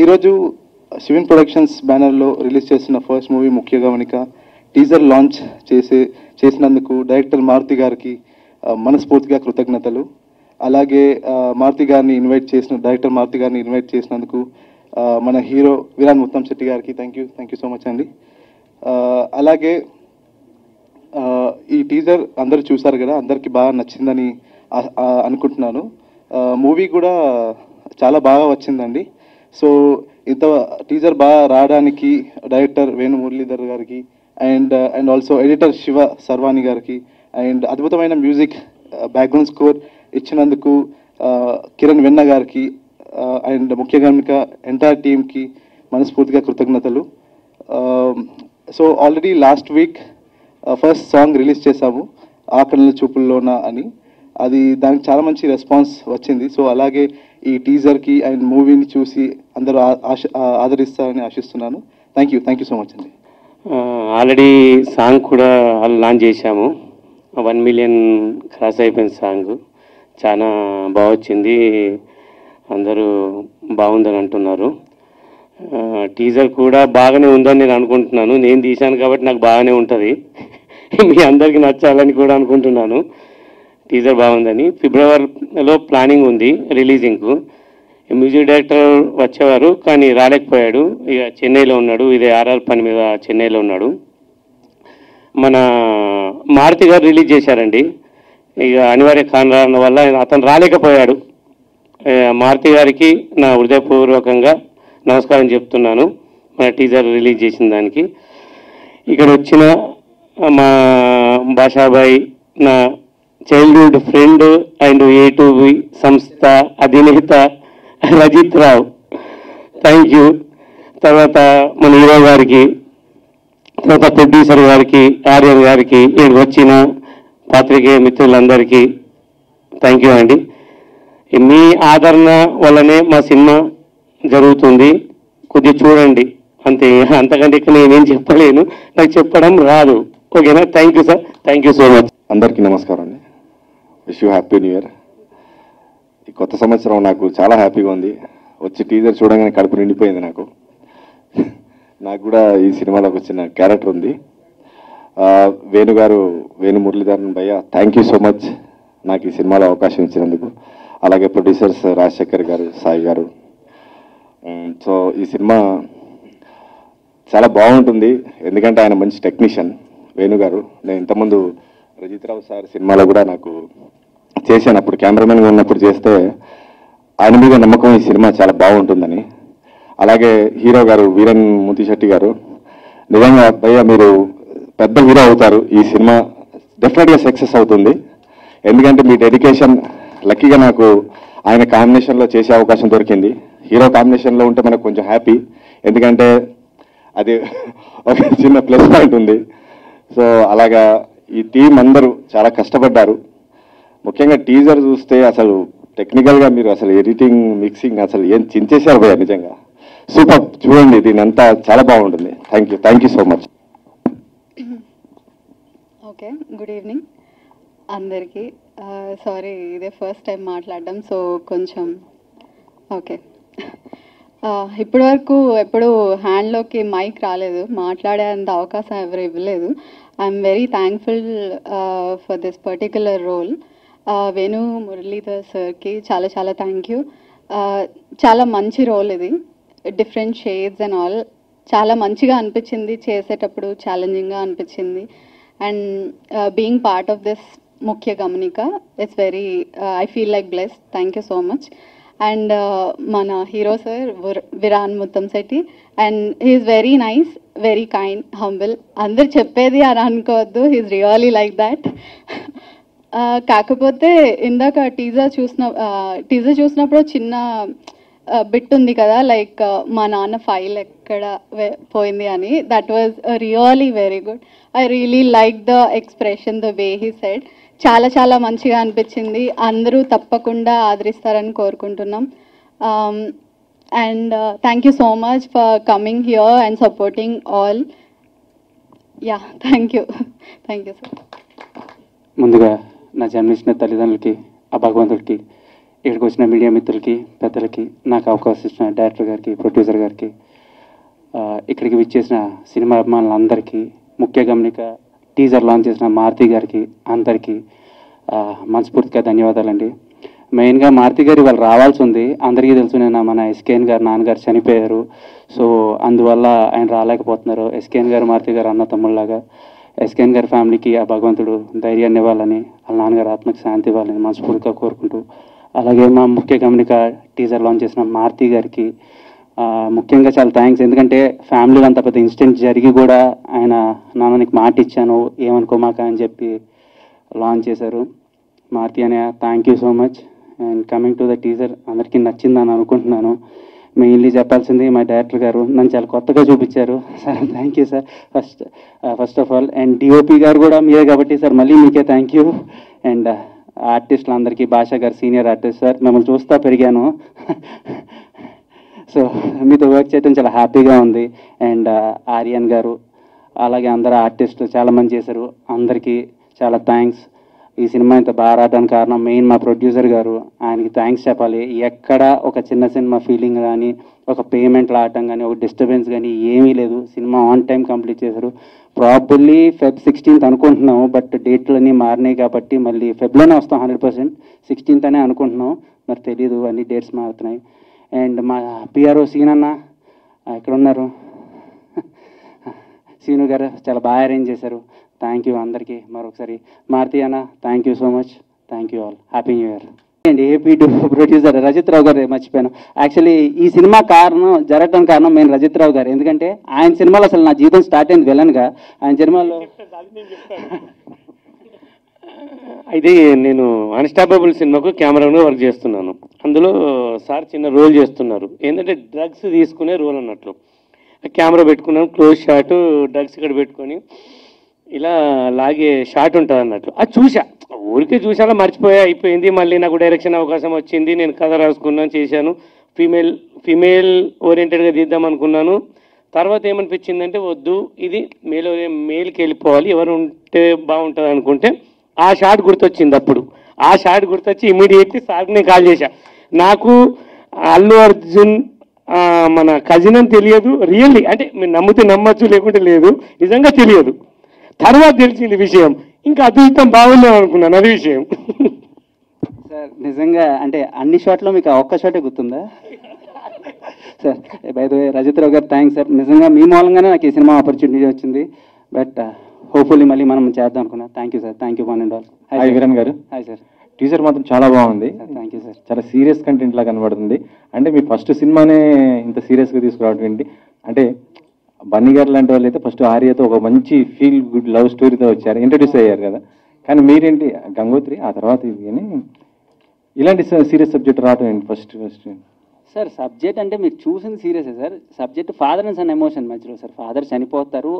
ఈరోజు శివన్ ప్రొడక్షన్స్ బ్యానర్లో రిలీజ్ చేసిన ఫస్ట్ మూవీ ముఖ్య గమనిక టీజర్ లాంచ్ చేసినందుకు డైరెక్టర్ మారుతి గారికి మనస్ఫూర్తిగా కృతజ్ఞతలు. అలాగే డైరెక్టర్ మారుతి గారిని ఇన్వైట్ చేసినందుకు మన హీరో విరాన్ ముత్తంశెట్టి గారికి థ్యాంక్ యూ సో మచ్ అండి. అలాగే ఈ టీజర్ అందరూ చూసారు కదా, అందరికీ బాగా నచ్చిందని అనుకుంటున్నాను. మూవీ కూడా చాలా బాగా వచ్చిందండి. సో ఇంత టీజర్ బాగా రావడానికి డైరెక్టర్ వేణు మురళీధర్ గారికి అండ్ ఆల్సో ఎడిటర్ శివ సర్వాణి గారికి అండ్ అద్భుతమైన మ్యూజిక్ బ్యాక్గ్రౌండ్ స్కోర్ ఇచ్చినందుకు కిరణ్ వెన్న గారికి అండ్ ముఖ్యంగా ఎంటైర్ టీమ్కి మనస్ఫూర్తిగా కృతజ్ఞతలు. So already last week first song release చేశాము, ఆకలి చూపుల్లోన అని. దానికి చాలా మంచి రెస్పాన్స్ వచ్చింది. సో అలాగే ఈ టీజర్కి అండ్ మూవీని చూసి అందరూ ఆదరిస్తారని ఆశిస్తున్నాను. థ్యాంక్ యూ సో మచ్ అండి. ఆల్రెడీ సాంగ్ కూడా లాంచ్ చేశాము. 1 million క్రాస్ అయిపోయిన సాంగ్ చాలా బాగా వచ్చింది, అందరూ బాగుందని అంటున్నారు. టీజర్ కూడా బాగానే ఉందని నేను అనుకుంటున్నాను. నేను తీశాను కాబట్టి నాకు బాగానే ఉంటుంది, మీ అందరికీ నచ్చాలని కూడా అనుకుంటున్నాను. టీజర్ బాగుందని. ఫిబ్రవరిలో ప్లానింగ్ ఉంది రిలీజింగ్కు. మ్యూజిక్ డైరెక్టర్ వచ్చేవారు కానీ రాలేకపోయాడు, ఇక చెన్నైలో ఉన్నాడు. ఇదే ఆర్ఆర్ పని మీద చెన్నైలో ఉన్నాడు. మన మారుతి గారు రిలీజ్ చేశారండి, ఇక అనివార్య కారణాల వల్ల అతను రాలేకపోయాడు. మారుతి గారికి నా హృదయపూర్వకంగా నమస్కారం చెప్తున్నాను మన టీజర్ రిలీజ్ చేసిన దానికి. ఇక్కడ వచ్చిన మా భాషాబాయ్, నా చైల్డ్హుడ్ ఫ్రెండ్ అండ్ A2B సంస్థ అధినేత రజిత్ రావు, థ్యాంక్ యూ. తర్వాత మన హీరో గారికి, తర్వాత ప్రొడ్యూసర్ గారికి, ఆర్యన్ గారికి, ఇక్కడికి వచ్చిన పాత్రికేయ మిత్రులందరికీ థ్యాంక్ యూ అండి. మీ ఆదరణ వల్లనే మా సినిమా జరుగుతుంది, కొద్దిగా చూడండి అంతే. అంతకంటే ఇక్కడ నేనేం చెప్పలేను, నాకు చెప్పడం రాదు. ఓకేనా? Thank you sir, thank you so much. అందరికీ నమస్కారం అండి. Wish you happy new year. ఈ కొత్త సంవత్సరం నాకు చాలా హ్యాపీగా ఉంది. వచ్చి టీజర్ చూడగానే కడుపు నిండిపోయింది నాకు. నాకు కూడా ఈ సినిమాలోకి వచ్చిన క్యారెక్టర్ ఉంది. వేణు మురళీధరన్ భయ్య, థ్యాంక్ యూ సో మచ్ నాకు ఈ సినిమాలో అవకాశం ఇచ్చినందుకు. అలాగే ప్రొడ్యూసర్స్ రాజశేఖర్ గారు, సాయి గారు. సో ఈ సినిమా చాలా బాగుంటుంది, ఎందుకంటే ఆయన మంచి టెక్నీషియన్ వేణు గారు. నేను ఇంతకుముందు రజిత్ రావు సార్ సినిమాలో కూడా నాకు చేశాను, అప్పుడు కెమెరామెన్గా ఉన్నప్పుడు చేస్తే ఆయన మీద నమ్మకం ఈ సినిమా చాలా బాగుంటుందని. అలాగే హీరో గారు వీరన్ ముత్తిశెట్టి గారు, నిజంగా భయ్య మీరు పెద్ద హీరో అవుతారు. ఈ సినిమా డెఫినెట్గా సక్సెస్ అవుతుంది, ఎందుకంటే మీ డెడికేషన్. లక్కీగా నాకు ఆయన కాంబినేషన్లో చేసే అవకాశం దొరికింది. హీరో కాంబినేషన్లో ఉంటే మనకు కొంచెం హ్యాపీ, ఎందుకంటే అది ఒక చిన్న ప్లస్ పాయింట్ ఉంది. సో అలాగా ఈ టీం అందరూ చాలా కష్టపడ్డారు. ముఖ్యంగా టీజర్ చూస్తే అసలు టెక్నికల్గా మీరు అసలు ఎడిటింగ్, మిక్సింగ్ అసలు ఏం చించేశారు భయ్య, నిజంగా సూపర్. చూడండి, దీని అంతా చాలా బాగుంటుంది. Thank you so much. Okay, good evening అందరికీ. సారీ, ఇదే ఫస్ట్ టైం మాట్లాడడం, సో కొంచెం ఓకే. ఇప్పటి వరకు ఎప్పుడు హ్యాండ్లోకి మైక్ రాలేదు, మాట్లాడేంత అవకాశం ఎవరు ఇవ్వలేదు. I'm very thankful for this particular role. Venu Muralidhar సార్కి చాలా చాలా థ్యాంక్ యూ. చాలా మంచి రోల్ ఇది, డిఫరెంట్ షేడ్స్ అండ్ ఆల్. చాలా మంచిగా అనిపించింది చేసేటప్పుడు, ఛాలెంజింగ్గా అనిపించింది. And being part of this ముఖ్య గమనిక, it's very I feel like blessed. Thank you so much. And మన hero sir Viran Muthamsetti, and he's very nice, very kind, humble. అందరు చెప్పేది అని అనుకోవద్దు, హీఈస్ రియలీ లైక్ దాట్. కాకపోతే ఇందాక టీజర్ చూసినప్పుడు చిన్న బిట్ ఉంది కదా, లైక్ మా నాన్న ఫైల్ ఎక్కడ పోయింది అని. That was really very good. I really like the expression, the way he said. చాలా చాలా మంచిగా అనిపించింది. అందరూ తప్పకుండా ఆదరిస్తారని కోరుకుంటున్నాం. And thank you so much for coming here and supporting all. Yeah, thank you sir. ముందుగా నా జన్మించిన తల్లిదండ్రులకి, ఆ భగవంతుడికి ఇక్కడికి వచ్చిన మీడియా మిత్రులకి, పెద్దలకి, నాకు అవకాశం ఇచ్చిన డైరెక్టర్ గారికి, ప్రొడ్యూసర్ గారికి, ఇక్కడికి విచ్చేసిన సినిమా అభిమానులందరికీ, ముఖ్య గమనిక టీజర్ లాంచ్ చేసిన మారుతి గారికి అందరికీ మనస్ఫూర్తిగా ధన్యవాదాలండి. మెయిన్గా మారుతి గారు వాళ్ళు రావాల్సి ఉంది. అందరికీ తెలుసు, నేను మన ఎస్కేఎన్ గారు నాన్నగారు చనిపోయారు. సో అందువల్ల ఆయన రాలేకపోతున్నారు. ఎస్కేఎన్ గారు మారుతి గారు అన్న తమ్ముళ్ళలాగా. ఎస్కేఎన్ గారి ఫ్యామిలీకి ఆ భగవంతుడు ధైర్యాన్ని ఇవ్వాలని, వాళ్ళ నాన్నగారు ఆత్మకి శాంతి ఇవ్వాలని మనస్ఫూర్తిగా కోరుకుంటూ, అలాగే మా ముఖ్య గమనిక టీజర్ లాంచ్ చేసిన మారుతి గారికి ముఖ్యంగా చాలా థ్యాంక్స్. ఎందుకంటే ఫ్యామిలీలో అంత పెద్ద ఇన్సిడెంట్ జరిగి కూడా ఆయన నాన్న నీకు మాట ఇచ్చాను ఏమనుకోమాక అని చెప్పి లాంచ్ చేశారు. మారుతి అనే thank you so much. And coming to the teaser, అందరికీ నచ్చిందని అనుకుంటున్నాను. మెయిన్లీ చెప్పాల్సింది మా డైరెక్టర్ గారు నన్ను చాలా కొత్తగా చూపించారు sir. Thank you sir first of all. And DOP గారు కూడా మీరే కాబట్టి సార్ మళ్ళీ మీకే థ్యాంక్ యూ. అండ్ ఆర్టిస్టులు అందరికీ, భాషా గారు సీనియర్ ఆర్టిస్ట్ సార్, మిమ్మల్ని చూస్తా పెరిగాను. సో మీతో వర్క్ చేయడం చాలా హ్యాపీగా ఉంది. అండ్ ఆర్యన్ గారు, అలాగే అందరు ఆర్టిస్టులు చాలామంది చేశారు. అందరికీ చాలా థ్యాంక్స్. ఈ సినిమా ఇంత బాగా రావడానికి కారణం మెయిన్ మా ప్రొడ్యూసర్ గారు. ఆయనకి థ్యాంక్స్ చెప్పాలి. ఎక్కడ ఒక చిన్న సినిమా ఫీలింగ్ కానీ, ఒక పేమెంట్ రావటం కానీ, ఒక డిస్టర్బెన్స్ కానీ ఏమీ లేదు. సినిమా ఆన్ టైం కంప్లీట్ చేశారు. ప్రాబబ్లీ Feb 16th అనుకుంటున్నాము, బట్ డేట్లన్నీ మారినాయి కాబట్టి మళ్ళీ ఫెబ్లోనే వస్తాం 100%. 16th అనే అనుకుంటున్నాం, మరి తెలీదు, అన్ని డేట్స్ మారుతున్నాయి. అండ్ మా పిఆర్ఓ సీన్ అన్న ఎక్కడ ఉన్నారు? సీను గారు చాలా బాగా అరేంజ్ చేశారు. థ్యాంక్ యూ అందరికీ మరొకసారి. మారుతి అన్న thank you so much. Thank you all. Happy new year. And AP to producer Rajith Rao గారు మర్చిపోయాను. యాక్చువల్లీ ఈ సినిమా జరగడం కారణం మెయిన్ రజిత్ రావు గారు. ఎందుకంటే ఆయన సినిమాలో అసలు నా జీవితం స్టార్ట్ అయింది విలన్గా. ఆయన సినిమాలో అయితే నేను అన్స్టాపబుల్ సినిమాకు కెమెరాగా వర్క్ చేస్తున్నాను. అందులో సార్ చిన్న రోల్ చేస్తున్నారు. ఏంటంటే డ్రగ్స్ తీసుకునే రోల్ అన్నట్లు. కెమెరా పెట్టుకున్నాను, క్లోజ్ షాట్, డ్రగ్స్ ఇక్కడ పెట్టుకొని ఇలా లాగే షాట్ ఉంటుంది అన్నట్లు. అది చూసా, ఊరికే చూసాక మర్చిపోయా, అయిపోయింది. మళ్ళీ నాకు డైరెక్షన్ అవకాశం వచ్చింది. నేను కథ రాసుకున్నాను, చేశాను. ఫీమేల్ ఓరియంటెడ్గా తీద్దాం అనుకున్నాను. తర్వాత ఏమనిపించిందంటే వద్దు, ఇది మేల్కి వెళ్ళిపోవాలి, ఎవరు ఉంటే బాగుంటుంది అనుకుంటే ఆ షాట్ గుర్తొచ్చింది. అప్పుడు ఆ షాట్ గుర్తొచ్చి ఇమీడియట్లీ సార్కి నేను కాల్ చేశా. నాకు అల్లు అర్జున్ మన కజిన్ అని తెలియదు. రియల్లీ అంటే మీరు నమ్మితే నమ్మచ్చు, లేకుంటే లేదు, నిజంగా తెలియదు. తర్వాత తెలిసింది విషయం. ఇంకా అద్భుతం బాగుందాం అనుకున్నాను, అది విషయం. సార్ నిజంగా అంటే అన్ని షాట్లో మీకు ఒక్క షాటే గుర్తుందా sir? By the way Rajith Rao గారు థ్యాంక్స్ సార్. నిజంగా మీ మూలంగానే నాకు ఈ సినిమా ఆపర్చునిటీ వచ్చింది. బట్ హోప్ఫుల్లీ మళ్ళీ మనం చేద్దాం అనుకున్నా. Thank you sir. Thank you one and all. Hi Veeran గారు. Hi sir. టీజర్ మాత్రం చాలా బాగుంది. Thank you sir. చాలా సీరియస్ కంటెంట్ లా కనబడుతుంది. అంటే మీ ఫస్ట్ సినిమానే ఇంత సీరియస్గా తీసుకురావడం ఏంటి? అంటే బన్నీ గారు లాంటి వాళ్ళు అయితే ఫస్ట్ ఆర్యతో ఒక మంచి ఫీల్ గుడ్ లవ్ స్టోరీతో వచ్చారు, ఇంట్రడ్యూస్ అయ్యారు కదా. కానీ మీరేంటి గంగోత్రి, ఆ తర్వాత ఇది కానీ ఇలాంటి సీరియస్ సబ్జెక్ట్ రావడం ఏంటి ఫస్ట్? సార్ సబ్జెక్ట్ అంటే మీరు చూసింది సీరియసే sir. Subject father and son emotion మధ్యలో సార్. ఫాదర్ చనిపోతారు,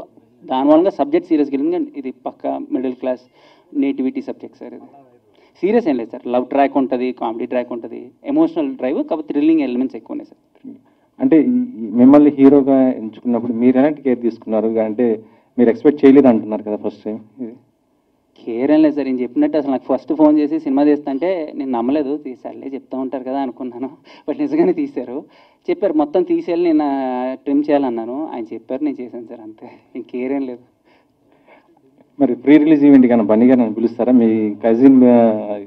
దాని మూలంగా సబ్జెక్ట్ సీరియస్గా వెళ్ళింది. ఇది పక్క middle class nativity subject sir. ఇది సీరియస్ ఏం లేదు సార్. లవ్ ట్రాక్ ఉంటుంది, కామెడీ ట్రాక్ ఉంటుంది, ఎమోషనల్ డ్రైవ్, కాబట్టి థ్రిల్లింగ్ ఎలిమెంట్స్ ఎక్కువ ఉన్నాయి సార్. అంటే మిమ్మల్ని హీరోగా ఎంచుకున్నప్పుడు మీరు ఎలాంటి కేర్ తీసుకున్నారు? అంటే మీరు ఎక్స్పెక్ట్ చేయలేదు అంటున్నారు కదా ఫస్ట్ టైం. కేర్ ఏం లేదు సార్. నేను చెప్పినట్టు అసలు నాకు ఫస్ట్ ఫోన్ చేసి సినిమా తీస్తుంటే నేను నమ్మలేదు. తీసారులే చెప్తూ ఉంటారు కదా అనుకున్నాను. బట్ నిజంగానే తీశారు. చెప్పారు మొత్తం తీసేయాలి, నేను ట్రిమ్ చేయాలన్నాను. ఆయన చెప్పారు, నేను చేశాను సార్, అంతే. ఇంకేర్ ఏం లేదు. మరి ప్రీ రిలీజ్ ఈవెంట్ కానీ బన్నీ గారు నన్ను పిలుస్తారా? మీ కజిన్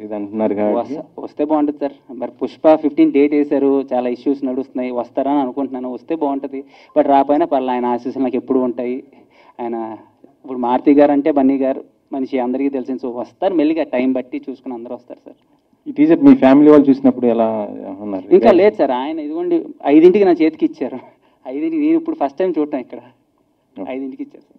ఇది అంటున్నారు కాబట్టి వస్తే బాగుంటుంది సార్. మరి పుష్ప 15 డేట్ వేశారు, చాలా ఇష్యూస్ నడుస్తున్నాయి. వస్తారా అని అనుకుంటున్నాను. వస్తే బాగుంటుంది. బట్ రాపోయినా పర్లేదు, ఆయన ఆశీస్సులు నాకు ఎప్పుడు ఉంటాయి. ఆయన ఇప్పుడు మారుతి గారు అంటే బన్నీ గారు మనిషి అందరికీ తెలిసింది. సో వస్తారు మెల్లిగా, టైం బట్టి చూసుకుని అందరూ వస్తారు సార్. ఈ టీజర్ మీ ఫ్యామిలీ వాళ్ళు చూసినప్పుడు ఎలా ఉన్నారు? ఇంకా లేదు సార్. ఆయన ఇదిగోండి 5ంటికి నా చేతికి ఇచ్చారు. 5ంటికి, నేను ఇప్పుడు ఫస్ట్ టైం చూడటం ఇక్కడ. 5ంటికి ఇచ్చారు సార్.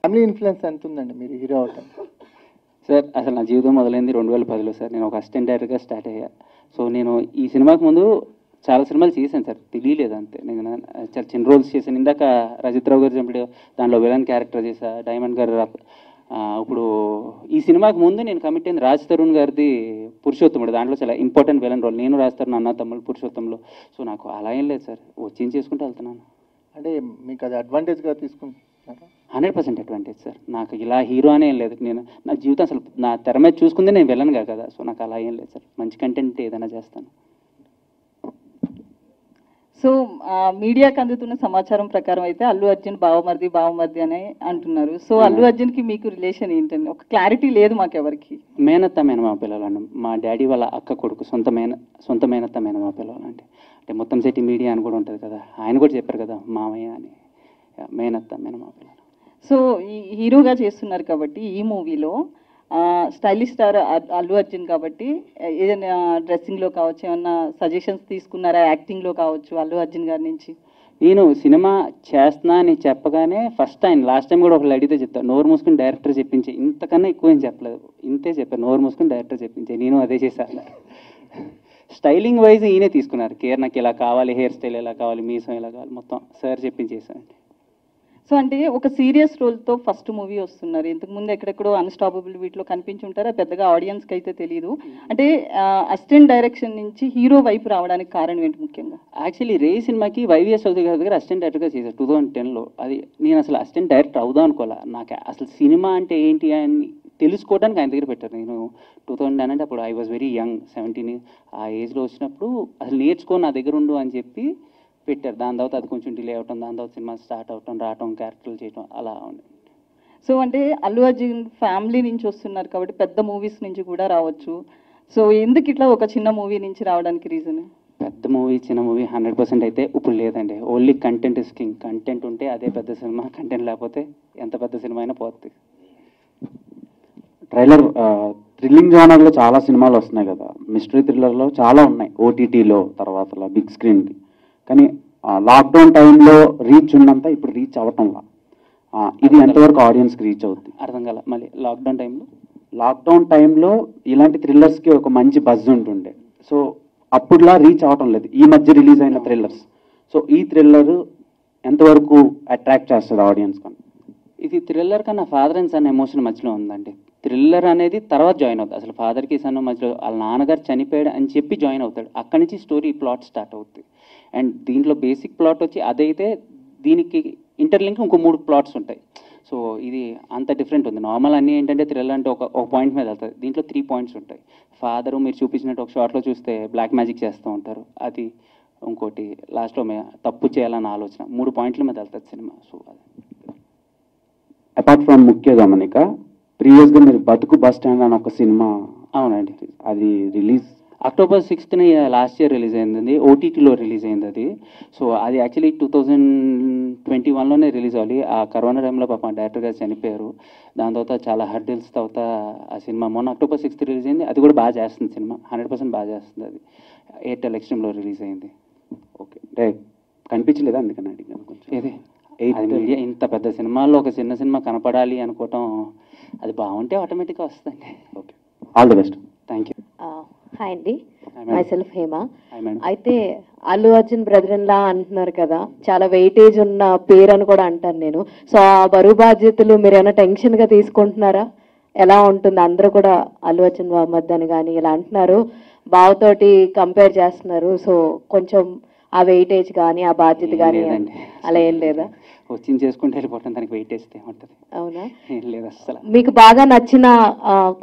ఫ్యామిలీ ఇన్ఫ్లుయెన్స్ ఎంత ఉందండి మీరు హీరో అవటం? సార్ అసలు నా జీవితం మొదలైంది 2010లో సార్. నేను ఒక అసిస్టెంట్ డైరెక్టర్గా స్టార్ట్ అయ్యా. సో నేను ఈ సినిమాకి ముందు చాలా సినిమాలు చేశాను సార్, తెలియలేదు అంతే. నేను చాలా చిన్న రోల్స్ చేశాను. ఇందాక రజిత్ రావు గారు చెప్పాడు, దాంట్లో విలన్ క్యారెక్టర్ చేశా. డైమండ్ గారు ఇప్పుడు ఈ సినిమాకి ముందు నేను కమిట్ అయింది రాజ్ తరుణ్ గారిది పురుషోత్తముడు, దాంట్లో చాలా ఇంపార్టెంట్ విలన్ రోల్. నేను రాజ్ తరుణ్ అన్న తమ్ముడు పురుషోత్తంలో. సో నాకు అలా ఏం లేదు సార్, వచ్చి చేసుకుంటూ వెళ్తున్నాను. అంటే మీకు అది అడ్వాంటేజ్గా తీసుకుంటున్నారా? 100% అడ్వాంటేజ్ సార్. నాకు ఇలా హీరో అనే ఏం లేదు. నేను నా జీవితం అసలు నా తెర మీద చూసుకుందే నేను విలన్గా కదా. సో నాకు అలా ఏం లేదు సార్, మంచి కంటెంట్ ఏదైనా చేస్తాను. సో మీడియాకి అందుతున్న సమాచారం ప్రకారం అయితే అల్లు అర్జున్ బావమర్ది అని అంటున్నారు. సో అల్లు అర్జున్కి మీకు రిలేషన్ ఏంటండి? ఒక క్లారిటీ లేదు మాకెవరికి. మేనత్త మేనమా పిల్లలండి, మా డాడీ వాళ్ళ అక్క కొడుకు, సొంత మేనత్త మేనమా పిల్లలండి. అంటే మొత్తం సిటీ మీడియా అని కూడా ఉంటుంది కదా, ఆయన కూడా చెప్పారు కదా మామయ్య అని. మేనత్త మేనమా పిల్లలు. సో ఈ హీరోగా చేస్తున్నారు కాబట్టి ఈ మూవీలో స్టైలిష్ స్టార్ అల్లు అర్జున్ కాబట్టి ఏదైనా డ్రెస్సింగ్లో కావచ్చు, ఏమన్నా సజెషన్స్ తీసుకున్నారా? యాక్టింగ్లో కావచ్చు అల్లు అర్జున్ గారి నుంచి? నేను సినిమా చేస్తున్నా అని చెప్పగానే ఫస్ట్ ఆయన లాస్ట్ టైం కూడా ఒకళ్ళు అడిగితే చెప్తాను, నోరు మూసుకుని డైరెక్టర్ చెప్పించే, ఇంతకన్నా ఎక్కువ ఏం చెప్పలేదు, ఇంతే చెప్పారు, నోరు మూసుకుని డైరెక్టర్ చెప్పించే. నేను అదే చేశాను. స్టైలింగ్ వైజ్ ఈయనే తీసుకున్నారు కేర్, నాకు ఇలా కావాలి, హెయిర్ స్టైల్ ఎలా కావాలి, మీసం ఎలా కావాలి, మొత్తం సార్ చెప్పించేసాను. సో అంటే ఒక సీరియస్ రోల్తో ఫస్ట్ మూవీ వస్తున్నారు. ఇంతకుముందు ఎక్కడెక్కడో అన్స్టాపబుల్ వీటిలో కనిపించుంటారా, పెద్దగా ఆడియన్స్కి అయితే తెలియదు. అంటే అసిస్టెంట్ డైరెక్షన్ నుంచి హీరో వైపు రావడానికి కారణం ఏంటి ముఖ్యంగా? యాక్చువల్లీ రే సినిమాకి వైవిఎస్ చౌదరి గారి దగ్గర అసిస్టెంట్ డైరెక్టర్గా చేశారు 2010లో. అది నేను అసలు అసిస్టెంట్ డైరెక్టర్ అవుదాం అనుకోలే. నాకు అసలు సినిమా అంటే ఏంటి అని తెలుసుకోవడానికి ఆయన దగ్గర పెట్టారు. నేను 2010 అంటే అప్పుడు ఐ వాజ్ వెరీ యంగ్, 17 ఆ ఏజ్లో వచ్చినప్పుడు అసలు నేర్చుకో నా దగ్గర ఉండు అని చెప్పి పెట్టారు. దాని తర్వాత అది కొంచెం డిలే అవటం, దాని తర్వాత సినిమా స్టార్ట్ అవటం, రావటం, క్యారెక్టర్లు చేయటం అలా ఉంది. సో అంటే అల్లు అర్జున్ ఫ్యామిలీ నుంచి వస్తున్నారు కాబట్టి పెద్ద మూవీస్ నుంచి కూడా రావచ్చు. సో ఎందుకు ఇట్లా ఒక చిన్న మూవీ నుంచి రావడానికి రీజన్? పెద్ద మూవీ చిన్న మూవీ 100% అయితే ఇప్పుడు లేదండి. Only content is king. Content ఉంటే అదే పెద్ద సినిమా, కంటెంట్ లేకపోతే ఎంత పెద్ద సినిమా అయినా పోతుంది. ట్రైలర్ థ్రిల్లింగ్ జోనర్లో చాలా సినిమాలు వస్తున్నాయి కదా, మిస్టరీ థ్రిల్లర్లో చాలా ఉన్నాయి, ఓటీటీలో తర్వాత బిగ్ స్క్రీన్కి. కానీ లాక్డౌన్ టైంలో రీచ్ ఉన్నంత ఇప్పుడు రీచ్ అవ్వటంలా. ఇది ఎంతవరకు ఆడియన్స్కి రీచ్ అవుతుంది? అర్థం కాల మళ్ళీ. లాక్డౌన్ టైంలో ఇలాంటి థ్రిల్లర్స్కి ఒక మంచి బజ్ ఉంటుండే. సో అప్పుడులా రీచ్ అవ్వటం లేదు ఈ మధ్య రిలీజ్ అయిన థ్రిల్లర్స్. సో ఈ థ్రిల్లర్ ఎంతవరకు అట్రాక్ట్ చేస్తుంది ఆడియన్స్ కన్నా? ఇది థ్రిల్లర్ కన్నా ఫాదర్ అండ్ సన్ ఎమోషన్ మధ్యలో ఉందండి. థ్రిల్లర్ అనేది తర్వాత జాయిన్ అవుతుంది. అసలు ఫాదర్కి సన్ మధ్యలో వాళ్ళ నాన్నగారు చనిపోయాడు అని చెప్పి జాయిన్ అవుతాడు. అక్కడి నుంచి స్టోరీ ప్లాట్ స్టార్ట్ అవుతుంది. అండ్ దీంట్లో బేసిక్ ప్లాట్ వచ్చి అదైతే దీనికి ఇంటర్లింక్ ఇంకో 3 ప్లాట్స్ ఉంటాయి. సో ఇది అంత డిఫరెంట్ ఉంది. నార్మల్ అన్నీ ఏంటంటే థ్రిల్లర్ అంటే ఒక పాయింట్ మీద వెళ్తుంది. దీంట్లో 3 పాయింట్స్ ఉంటాయి. ఫాదరు మీరు చూపించినట్టు ఒక షార్ట్లో చూస్తే బ్లాక్ మ్యాజిక్ చేస్తూ ఉంటారు, అది ఇంకోటి లాస్ట్లో తప్పు చేయాలన్న ఆలోచన, 3 పాయింట్ల మీద వెళ్తుంది సినిమా. సో అది అపార్ట్ ఫ్రమ్ ముఖ్య గమనిక, ప్రీవియస్గా మీరు బతుకు బస్ స్టాండ్ అని ఒక సినిమా, అవునండి, అది release October 6th last year release అయింది, ఓటీటీలో రిలీజ్ అయింది అది. సో అది యాక్చువల్లీ 2021లోనే రిలీజ్ అవ్వాలి. ఆ కరోనా టైంలో పాప డైరెక్టర్ గారు చనిపోయారు. దాని తర్వాత చాలా హర్డిల్స్ తర్వాత ఆ సినిమా మొన్న October 6th రిలీజ్ అయింది. అది కూడా బాగా చేస్తుంది సినిమా, 100% బాగా చేస్తుంది. అది ఎయిర్టెల్ ఎక్స్ట్రీమ్లో రిలీజ్ అయింది. ఓకే, అంటే కనిపించలేదా అందుకని అడిగాను కొంచెం. ఇది మీడియా ఇంత పెద్ద సినిమాల్లో ఒక చిన్న సినిమా కనపడాలి అనుకోవటం, అది బాగుంటే ఆటోమేటిక్గా వస్తుందండి. Okay, all the best. Thank you. Hi అండి, myself Hema. Hi madam. అయితే Allu Arjun brother in law అంటున్నారు కదా, చాలా వెయిటేజ్ ఉన్న పేరు అని కూడా అంటాను నేను. సో ఆ బరువు బాధ్యతలు మీరు ఏమైనా టెన్షన్గా తీసుకుంటున్నారా? ఎలా ఉంటుంది? అందరూ కూడా అల్లు అర్జున్ మహమ్మద్ అని కానీ ఇలా అంటున్నారు, బావతోటి కంపేర్ చేస్తున్నారు. సో కొంచెం ఆ వెయిటేజ్ కానీ ఆ బాధ్యత కానీ అలా ఏం లేదా? వచ్చింది చేసుకుంటే వెళ్ళిపోవటం, దానికి వెయిట్ వేస్తే ఉంటుంది. అవునా? ఏం లేదు అసలు. మీకు బాగా నచ్చిన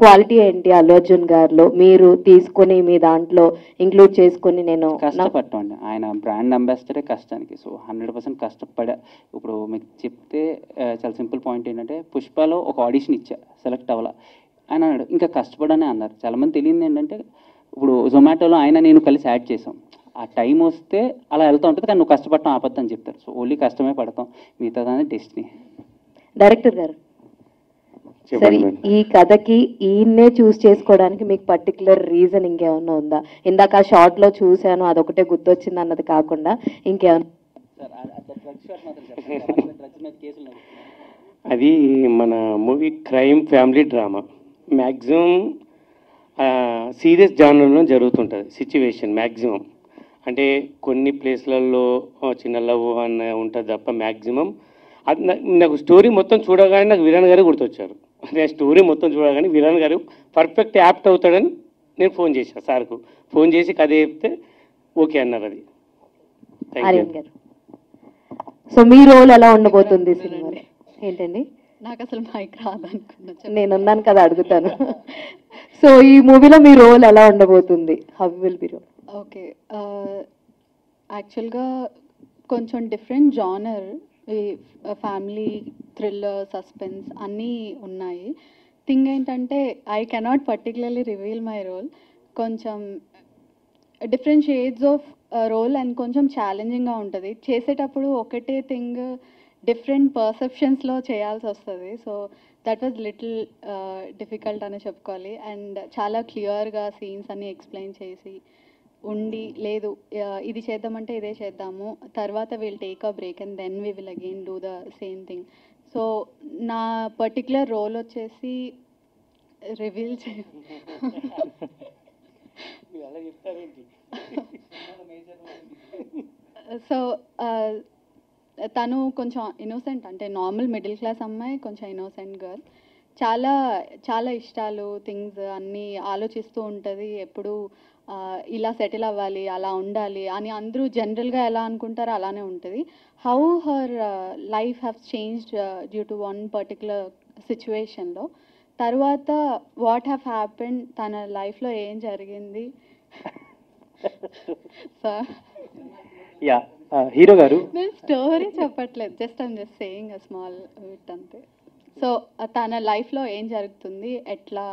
క్వాలిటీ ఏంటి అల్లు అర్జున్ గారిలో, మీరు తీసుకొని మీ దాంట్లో ఇంక్లూడ్ చేసుకొని? నేను కష్టపడటండి, ఆయన బ్రాండ్ అంబాసిడరే కష్టానికి. సో 100% కష్టపడా. ఇప్పుడు మీకు చెప్తే చాలా సింపుల్ పాయింట్ ఏంటంటే, పుష్పలో ఒక ఆడిషన్ ఇచ్చా, సెలెక్ట్ అవ్వాలా. ఆయన అన్నాడు ఇంకా కష్టపడనే అన్నారు. చాలామంది తెలియదు ఏంటంటే, ఇప్పుడు జొమాటోలో ఆయన నేను కలిసి యాడ్ చేసాం. ఆ టైం వస్తే అలా వెళ్తూ ఉంటుంది, కానీ నువ్వు కష్టపడటం ఆపద్దని చెప్తారు. సో ఓన్లీ కష్టమే పడతాం, మిగతాదాన్ని డెస్టినీ. డైరెక్టర్ గారు, సరే ఈ కథకి ఈయన్నే చూస్ చేసుకోవడానికి మీకు పర్టికులర్ రీజన్ ఇంకేమన్నా ఉందా? ఇందాక ఆ షార్ట్ లో చూశాను అదొకటే గుర్తొచ్చింది అన్నది కాకుండా ఇంకేమన్నా? అది మన movie crime family drama, maximum serious జానర్లో జరుగుతుంటుంది సిచ్యువేషన్ మ్యాక్సిమం. అంటే కొన్ని ప్లేస్లలో చిన్న లవ్ అన్న ఉంటుంది తప్ప మ్యాక్సిమం నాకు స్టోరీ మొత్తం చూడగానే నాకు విరాన్ గారే గుర్తొచ్చారు. నేను స్టోరీ మొత్తం చూడగానే విరాన్ గారు పర్ఫెక్ట్ యాప్ట్ అవుతాడని నేను ఫోన్ చేశాను సార్కు. ఫోన్ చేసి కథ చెప్తే ఓకే అన్నారు. అది ఆర్యన్ గారు, సో మీ రోల్ ఎలా ఉండబోతుంది సినిమాలో? ఏంటండి? నాకు అసలు మైక్ రాదనుకున్నా. నేను ఉన్నాను కదా, అడుగుతాను. సో ఈ మూవీలో మీ రోల్ ఎలా ఉండబోతుంది? How will be role? Okay, యాక్చువల్గా కొంచెం డిఫరెంట్ జానర్, ఈ ఫ్యామిలీ, థ్రిల్లర్, సస్పెన్స్ అన్నీ ఉన్నాయి. థింగ్ ఏంటంటే I cannot particularly reveal my role. కొంచెం different shades of role and కొంచెం ఛాలెంజింగ్గా ఉంటుంది. చేసేటప్పుడు ఒకటే థింగ్ డిఫరెంట్ పర్సెప్షన్స్లో చేయాల్సి వస్తుంది. So that was little difficult అని చెప్పుకోవాలి. అండ్ చాలా క్లియర్గా సీన్స్ అన్నీ ఎక్స్ప్లెయిన్ చేసి ఉండి, లేదు ఇది చేద్దామంటే ఇదే చేద్దాము, తర్వాత will take a break and then we will again do the same thing. So నా పర్టికులర్ రోల్ వచ్చేసి రివీల్ సో తను కొంచెం ఇన్నోసెంట్, అంటే నార్మల్ మిడిల్ క్లాస్ అమ్మాయి, కొంచెం ఇన్నోసెంట్ గర్ల్. చాలా చాలా ఇష్టాలు, థింగ్స్ అన్నీ ఆలోచిస్తూ ఉంటుంది. ఎప్పుడు ఇలా సెటిల్ అవ్వాలి, అలా ఉండాలి అని అందరూ జనరల్గా ఎలా అనుకుంటారో అలానే ఉంటుంది. How her life have changed due to one particular సిచ్యువేషన్లో. తర్వాత వాట్ హ్యావ్ హ్యాపెన్, తన లైఫ్లో ఏం జరిగింది. సార్ యా, హీరో గారు, నేను స్టోరీ చెప్పట్లేదు, just saying a small bit అంతే. సో తన లైఫ్లో ఏం జరుగుతుంది, ఎట్లా,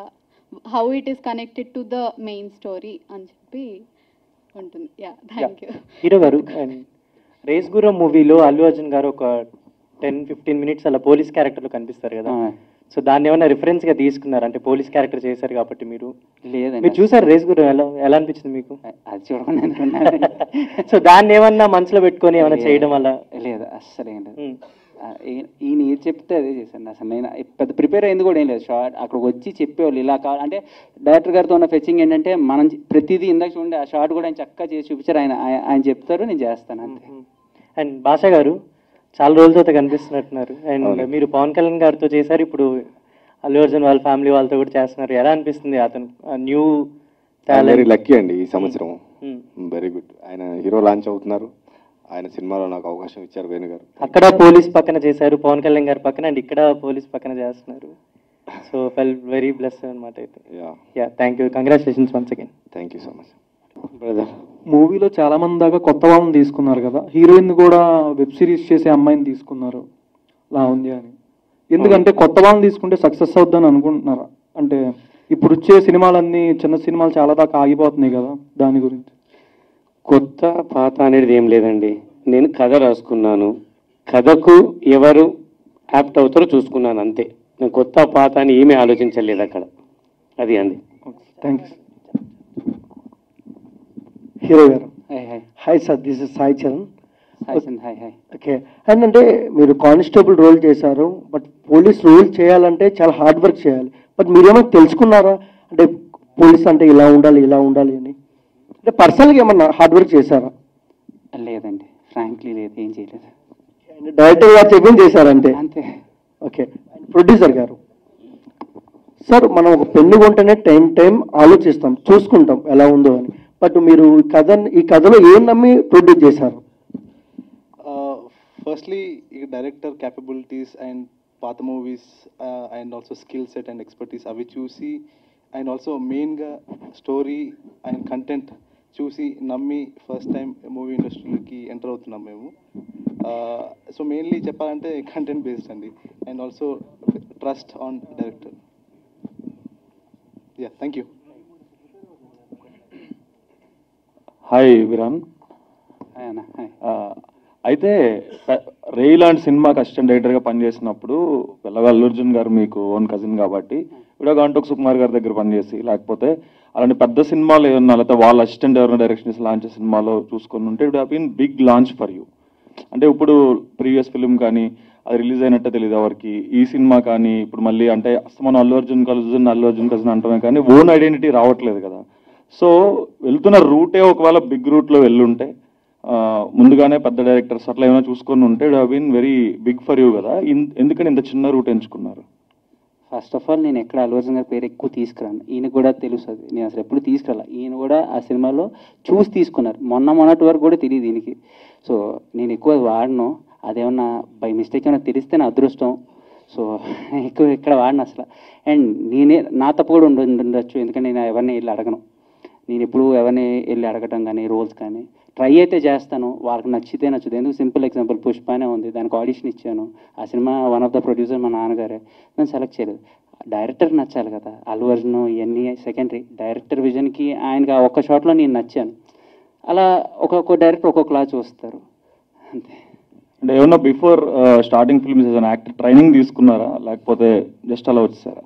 how it is connected to the main story అని చెప్పి ఉంటుంది. Yeah, thank you. హీరో గారు, రేస్ గుర్రం మూవీలో అల్లు అర్జున్ గారు ఒక 10-15 మినిట్స్ అలా పోలీస్ క్యారెక్టర్లో కనిపిస్తారు కదా. సో దాన్ని ఏమైనా రిఫరెన్స్ గా తీసుకున్నారు? అంటే పోలీస్ క్యారెక్టర్ చేశారు కాబట్టి మీరు. లేదండి, మీరు చూసారు రేస్ గుర్రం, ఎలా అనిపించింది మీకు? అది చూడకుండా సో దాన్ని ఏమన్నా మనసులో పెట్టుకొని ఏమైనా చేయడం వల్ల? లేదు, అస్సలు ఏం లేదు. ఈయన ఏది చెప్తే అదే చేశాను. అసలు నేను పెద్ద ప్రిపేర్ అయింది కూడా ఏం లేదు. షార్ట్ అక్కడికి వచ్చి చెప్పేవాళ్ళు ఇలా కావాలి అంటే. డైరెక్టర్ గారితో ఉన్న ఫెచ్చింగ్ ఏంటంటే మనం ప్రతిదీ ఇందాక చూడండి, ఆ షార్ట్ కూడా ఆయన చక్కగా చేసి చూపించారు. ఆయన చెప్తారు, నేను చేస్తాను అంతే. అండ్ భాషా గారు చాలా రోజులతో కనిపిస్తున్నట్టున్నారు. అండ్ మీరు పవన్ కళ్యాణ్ గారితో చేశారు, ఇప్పుడు అల్లు అర్జున్ వాళ్ళ ఫ్యామిలీ వాళ్ళతో కూడా చేస్తున్నారు. ఎలా అనిపిస్తుంది? అతను న్యూ వెరీ లక్కీ అండి ఈ సంవత్సరం. Very good. ఆయన హీరో లాంచ్ అవుతున్నారు. ఆయన సినిమాలో నాకు అవకాశం ఇచ్చారు వేణు గారు. అక్కడ పోలీస్ పక్కన చేశారు పవన్ కళ్యాణ్ గారి పక్కన, అండ్ ఇక్కడ పోలీస్ పక్కన చేస్తున్నారు. సో ఫెల్ వెరీ బ్లెస్ అనమాట. అయితే yeah, thank you, congratulations once again. Thank you so much brother. మూవీలో చాలా మంది దాకా కొత్త వాళ్ళని తీసుకున్నారు కదా, హీరోయిన్ కూడా వెబ్ సిరీస్ చేసే అమ్మాయిని తీసుకున్నారు లావణ్య అని. ఎందుకంటే కొత్త వాళ్ళని తీసుకుంటే సక్సెస్ అవుద్దని అనుకుంటున్నారా? అంటే ఇప్పుడు వచ్చే సినిమాలన్నీ చిన్న సినిమాలు చాలా దాకా ఆగిపోతున్నాయి కదా, దాని గురించి. కొత్త పాత అనేది ఏం లేదండి. నేను కథ రాసుకున్నాను, కథకు ఎవరు యాప్ట్ అవుతారో చూసుకున్నాను అంతే. నేను కొత్త పాత అని ఏమీ ఆలోచించలేదు అక్కడ. అది అండి. థ్యాంక్స్. హీరో గారు, hi hi sir, this is Sai Charan. Hi hi. Okay, and అంటే మీరు కానిస్టేబుల్ రోల్ చేశారు, బట్ పోలీస్ రోల్ చేయాలంటే చాలా హార్డ్ వర్క్ చేయాలి. బట్ మీరేమో తెలుసుకున్నారా అంటే పోలీస్ అంటే ఇలా ఉండాలి ఇలా ఉండాలి అని? అంటే పర్సనల్గా ఏమన్నా హార్డ్ వర్క్ చేశారా? లేదండి, ఫ్రాంక్లీ లేదు, ఏం చేయలేదు. డైరెక్టర్ గారు చెప్పింది చేశారంటే అంతే. ఓకే, ప్రొడ్యూసర్ గారు, సార్ మనం ఒక పెన్ను కొంటేనే టైం ఆలోచిస్తాం, చూసుకుంటాం ఎలా ఉందో అని. బట్ మీరు ఈ కథలో ఏం నమ్మి ప్రొడ్యూస్ చేశారు? ఫస్ట్లీ ఈ డైరెక్టర్ క్యాపబిలిటీస్ అండ్ పాత movies and also skill set and expertise అవి చూసి, అండ్ ఆల్సో మెయిన్గా స్టోరీ అండ్ కంటెంట్ చూసి నమ్మి ఫస్ట్ టైం మూవీ ఇండస్ట్రీలోకి ఎంటర్ అవుతున్నాం మేము. సో మెయిన్లీ చెప్పాలంటే కంటెంట్ బేస్డ్ అండి, and also trust on director. Yeah, thank you. Hi Viran. అయితే రే లాంటి సినిమాకి అసిస్టెంట్ డైరెక్టర్గా పనిచేసినప్పుడు పిల్లగా అల్లు అర్జున్ గారు మీకు ఓన్ కజిన్ కాబట్టి ఇప్పుడు గంటోక్ సుకుమార్ గారి దగ్గర పనిచేసి, లేకపోతే అలాంటి పెద్ద సినిమాలు ఏమన్నా లేకపోతే వాళ్ళ అసిస్టెంట్ ఎవరైనా డైరెక్షన్ లాంచ్ సినిమాలో చూసుకొని ఉంటే it have been big launch for you. అంటే ఇప్పుడు ప్రీవియస్ ఫిల్మ్ కానీ అది రిలీజ్ అయినట్టే తెలియదు ఎవరికి. ఈ సినిమా కానీ ఇప్పుడు మళ్ళీ అంటే మనం అల్లు అర్జున్ కజిన్ అంటామే కానీ ఓన్ ఐడెంటిటీ రావట్లేదు కదా. సో వెళ్తున్న రూటే ఒకవేళ బిగ్ రూట్లో వెళ్ళుంటే ముందుగానే పెద్ద డైరెక్టర్స్ అట్లా ఏమైనా చూసుకొని ఉంటే it have been very big for you కదా, ఎందుకని ఇంత చిన్న రూట్ ఎంచుకున్నారు? ఫస్ట్ ఆఫ్ ఆల్ నేను ఎక్కడ అల్లు అర్జున్ గారి పేరు ఎక్కువ తీసుకురాను, ఈయన కూడా తెలుస్తుంది, నేను అసలు ఎప్పుడు తీసుకురాల, ఈయన కూడా ఆ సినిమాలో చూసి తీసుకున్నారు, మొన్నటి వరకు కూడా తెలియదు దీనికి. సో నేను ఎక్కువ వాడను, అదేమన్నా బై మిస్టేక్ ఏమైనా తెలిస్తే నా అదృష్టం. సో ఎక్కువ ఇక్కడ వాడిన అసలు. అండ్ నా తప్పు కూడా ఉండొచ్చు, ఎందుకంటే నేను ఎవరిని వెళ్ళి అడగను, నేను ఎప్పుడు ఎవరిని వెళ్ళి అడగటం కానీ రోల్స్ కానీ ట్రై అయితే చేస్తాను, వాళ్ళకి నచ్చితే నచ్చుతుంది. ఎందుకు సింపుల్ ఎగ్జాంపుల్ పుష్పనే ఉంది, దానికి ఆడిషన్ ఇచ్చాను, ఆ cinema one of the producer మా నాన్నగారే, నేను సెలెక్ట్ చేయలేదు. డైరెక్టర్ నచ్చాలి కదా, అల్లు అర్జున్ ఇవన్నీ సెకండరీ, డైరెక్టర్ విజన్కి ఆయనకి ఆ ఒక్క షాట్లో నేను నచ్చాను. అలా ఒక్కొక్క డైరెక్టర్ ఒక్కొక్కలా చూస్తారు అంతే. అంటే ఏమన్నా బిఫోర్ స్టార్టింగ్ ఫిల్మ్స్ ఏదైనా యాక్టర్ ట్రైనింగ్ తీసుకున్నారా, లేకపోతే జస్ట్ అలా వచ్చేసారా?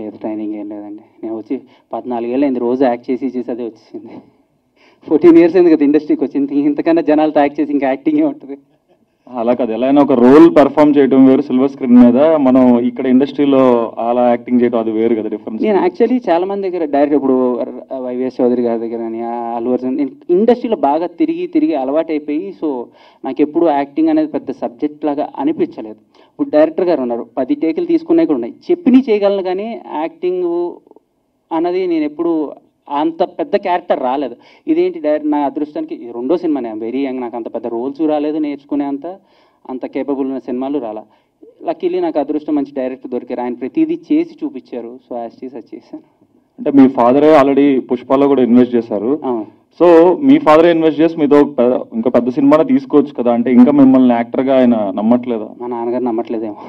లేదు, ట్రైనింగ్ ఏం లేదండి. నేను వచ్చి 14 ఏళ్ళు అయింది, రోజు యాక్ట్ చేసి అదే వచ్చేసింది. 14 years అయింది కదా ఇండస్ట్రీకి వచ్చింది, ఇంతకన్నా జనాలతో యాక్ట్ చేసి ఇంకా యాక్టింగే ఉంటుంది. అలా కాదు, ఎలా అయినా ఒక రోల్ పెర్ఫామ్ చేయడం వేరు, సిల్వర్ స్క్రీన్ మీద మనం ఇక్కడ ఇండస్ట్రీలో అలా యాక్టింగ్ చేయడం అది వేరు కదా, డిఫరెన్స్. నేను యాక్చువల్లీ చాలా మంది దగ్గర డైరెక్ట్ ఇప్పుడు వైవిఎస్ చౌదరి గారి దగ్గర కానీ అల్లు అర్జున్, నేను ఇండస్ట్రీలో బాగా తిరిగి అలవాటు అయిపోయి, సో నాకు ఎప్పుడు యాక్టింగ్ అనేది పెద్ద సబ్జెక్ట్ లాగా అనిపించలేదు. ఇప్పుడు డైరెక్టర్ గారు ఉన్నారు, 10 టేకులు తీసుకునే కూడా ఉన్నాయి, చెప్పినవి చేయగలను, కానీ యాక్టింగ్ అన్నది నేను ఎప్పుడు అంత పెద్ద క్యారెక్టర్ రాలేదు. ఇదేంటి డైరెక్ట్ నా అదృష్టానికి రెండో సినిమానే, వెరీ యంగ్, నాకు అంత పెద్ద రోల్స్ రాలేదు, నేర్చుకునే అంత కేపబుల్ ఉన్న సినిమాలు రాలా. లక్కీలీ నాకు అదృష్టం మంచి డైరెక్టర్ దొరికారు, ఆయన ప్రతిదీ చేసి చూపించారు, సో యాజ్ చేశాను. అంటే మీ ఫాదరే ఆల్రెడీ పుష్పలో కూడా ఇన్వెస్ట్ చేశారు, సో మీ ఫాదరే ఇన్వెస్ట్ చేసి మీతో ఇంకా పెద్ద సినిమానే తీసుకోవచ్చు కదా, అంటే ఇంకా మిమ్మల్ని యాక్టర్గా ఆయన నమ్మట్లేదా? మా నాన్నగారు నమ్మట్లేదేమో,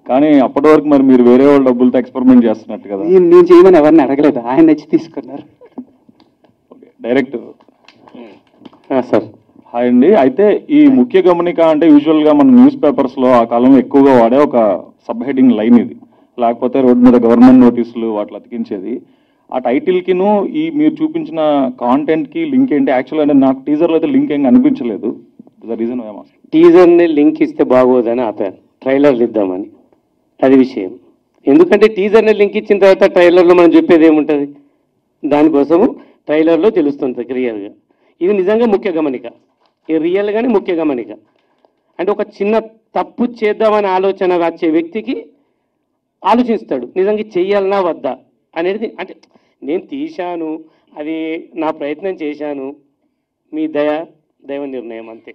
కానీ అప్పటి వరకు మరి మీరు వేరే వాళ్ళ డబ్బులతో ఎక్స్పెరిమెంట్ చేస్తున్నట్టు కదా. నేను చేయమని ఎవరిని అడగలేదు, ఆయన నచ్చి తీసుకున్నారు. డైరెక్టర్ సార్ హాయ్ అండి. అయితే ఈ ముఖ్య గమనిక అంటే యూజువల్గా మన న్యూస్ పేపర్స్లో ఆ కాలంలో ఎక్కువగా వాడే ఒక సబ్ హెడింగ్ లైన్ ఇది, లేకపోతే రోడ్డు మీద గవర్నమెంట్ నోటీసులు వాటిలో అతికించేది. ఆ టైటిల్కిను ఈ మీరు చూపించిన కాంటెంట్కి లింక్ ఏంటి? యాక్చువల్గా అంటే నాకు టీజర్లో అయితే లింక్ ఏం అనిపించలేదు, రీజన్ ఏమో. టీజర్ని లింక్ ఇస్తే బాగోదని ఆపాను, ట్రైలర్లు ఇద్దామని, అది విషయం. ఎందుకంటే టీజర్ని లింక్ ఇచ్చిన తర్వాత ట్రైలర్లో మనం చెప్పేది ఏముంటుంది, దానికోసము ట్రైలర్లో తెలుస్తుంది క్లియర్గా. ఇది నిజంగా ముఖ్య గమనిక, ఇది రియల్గానే ముఖ్య గమనిక. అంటే ఒక చిన్న తప్పు చేద్దామని ఆలోచన వచ్చే వ్యక్తికి ఆలోచిస్తాడు, నిజంగా చెయ్యాలన్నా వద్దా అనేది. అంటే నేను తీశాను, అది నా ప్రయత్నం చేశాను, మీ దైవ నిర్ణయం అంతే.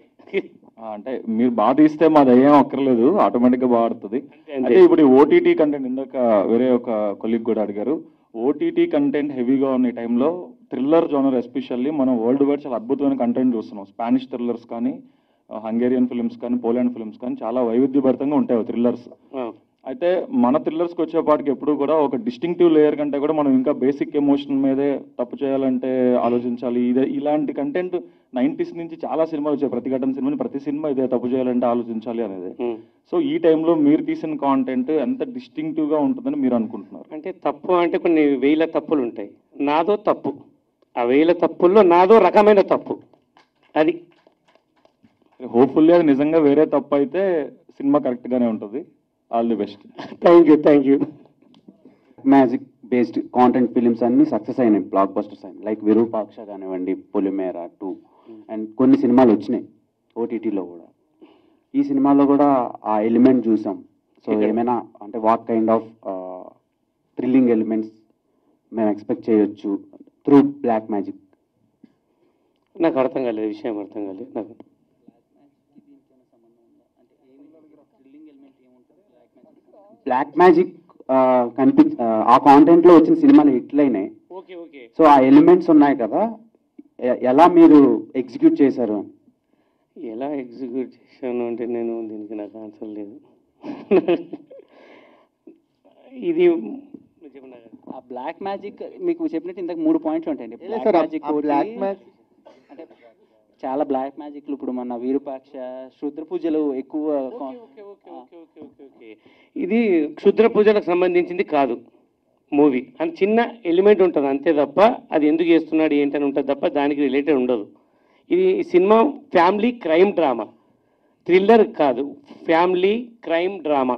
అంటే మీరు బాగా తీస్తే మా దయ్యం అక్కర్లేదు, ఆటోమేటిక్గా బాగా ఆడుతుంది. అంటే ఇప్పుడు ఓటీటీ కంటెంట్, ఇందాక వేరే ఒక కొలీగ్ కూడా అడిగారు, ఓటీటీ కంటెంట్ హెవీగా ఉన్న టైంలో థ్రిల్లర్ జోనర్ ఎస్పెషల్లీ మనం వరల్డ్ వైడ్ చాలా అద్భుతమైన కంటెంట్ చూస్తున్నాం. స్పానిష్ థ్రిల్లర్స్ కానీ, హంగేరియన్ ఫిల్మ్స్ కానీ, పోలాండ్ ఫిల్మ్స్ కానీ చాలా వైవిధ్యభరితంగా ఉంటాయి థ్రిల్లర్స్. అయితే మన థ్రిల్లర్స్కి వచ్చేపాటికి ఎప్పుడు కూడా ఒక డిస్టింక్టివ్ లేయర్ కంటే కూడా మనం ఇంకా బేసిక్ ఎమోషన్ మీదే తప్పు చేయాలంటే ఆలోచించాలి. ఇలాంటి కంటెంట్ 90s నుంచి చాలా సినిమాలు వచ్చాయి, ప్రతిఘటన సినిమాని, ప్రతి సినిమా ఇదే తప్పు చేయాలంటే ఆలోచించాలి అనేది. సో ఈ టైంలో మీరు తీసిన కాంటెంట్ ఎంత డిస్టింక్టివ్గా ఉంటుందని మీరు అనుకుంటున్నారు? అంటే తప్పు అంటే కొన్ని 1000 తప్పులు ఉంటాయి, నాదో తప్పు, ఆ 1000 తప్పుల్లో నాదో రకమైన తప్పు. అది హోప్ఫుల్లీ అది నిజంగా వేరే తప్పు అయితే సినిమా కరెక్ట్గానే ఉంటుంది. All the best. Thank you. Magic based content films అన్ని సక్సెస్ అయినాయి, బ్లాక్ బస్టర్స్ అయినాయి. లైక్ విరూపాక్ష కానివ్వండి, పొలిమేర 2 అండ్ కొన్ని సినిమాలు వచ్చినాయి ఓటీటీలో కూడా. ఈ సినిమాలో కూడా ఆ ఎలిమెంట్ చూసాం. సో ఏమైనా అంటే what kind of thrilling elements మేము ఎక్స్పెక్ట్ చేయొచ్చు త్రూ బ్లాక్ మ్యాజిక్? నాకు అర్థం కాలేదు, విషయం అర్థం కాలేదు నాకు. బ్లాక్ మ్యాజిక్ ఆ కాంటెంట్ లో వచ్చిన సినిమాలు హిట్ అయినాయి. సో ఆ ఎలిమెంట్స్ ఉన్నాయి కదా, ఎలా మీరు ఎగ్జిక్యూట్ చేశారు? ఎలా ఎగ్జిక్యూట్ చేశాను అంటే నేను దీనికి నాకు ఆన్సర్ లేదు. ఇది ఆ బ్లాక్ మ్యాజిక్ మీకు చెప్పినట్టు ఇంతకు 3 పాయింట్లు ఉంటాయండి. బ్లాక్ మ్యాజిక్ అంటే చాలా బ్లాక్ మ్యాజిక్లు ఇప్పుడు మన విరూపాక్ష, క్షుద్ర పూజలు ఎక్కువ. ఇది క్షుద్ర పూజలకు సంబంధించింది కాదు మూవీ, అని చిన్న ఎలిమెంట్ ఉంటుంది అంతే తప్ప, అది ఎందుకు చేస్తున్నాడు ఏంటని ఉంటుంది తప్ప దానికి రిలేటెడ్ ఉండదు. ఇది cinema family crime drama, thriller కాదు, ఫ్యామిలీ క్రైమ్ డ్రామా.